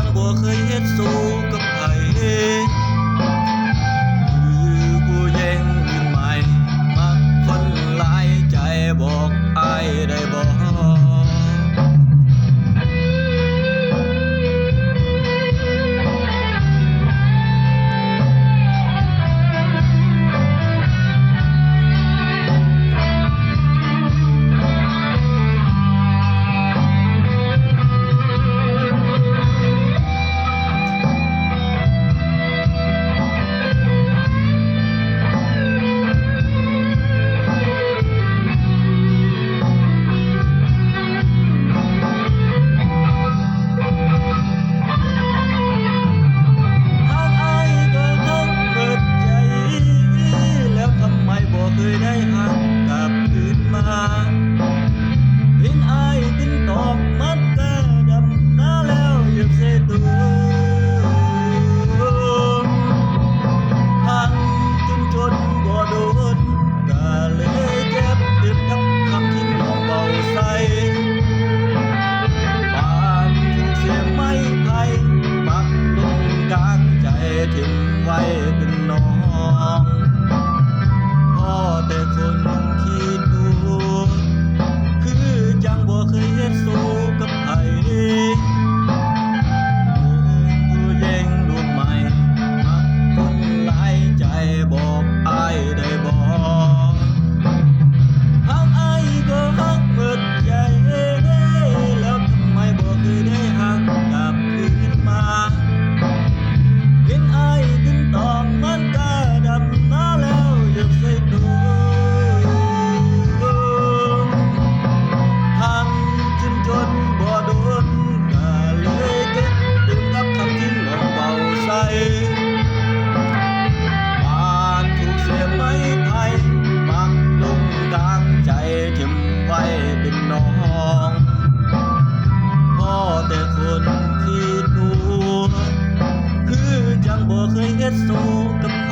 จังบ่เคยเฮ็ดสู้กับไผคือผู้แย่งรุ่นใหม่มักคนหลายใจบอกอ้ายได้บ่เคยได้หักกลับคืนมาเห็นอ้ายบินตอกมัดกะดำหน้าแล้วอยากเสียตัวหักจนบ่โดนก็เลยเจ็บติดกับคำที่มองเบาใส่ปานถูกเสียไม่ไผ่ปักลงกลางใจทิ้งไว้เป็นน้องแต่คนคิดดูคือจังบ่เคยเฮ็ดสู้กับไผผู้แย่งลูกใหม่มักคนหลายใจบอกอ้ายได้บ่หักอ้ายก็หักเบิดใจแล้วทำไมบ่เคยได้หักกลับคืนมาเห็นอ้ายบินตอกมันกะดำหน้าแล้วอยากใส่ตัวจนบ่โดนก็เลยเก็บตื่นกับคำที่หลอกเบาใส่ปานถูกเสียไม้ไผ่ปักลงกลางใจทิ่มไว้เป็นน้องพ่อแต่คนคิดดูคือจังบ่เคยเฮ็ดสู้กับไผ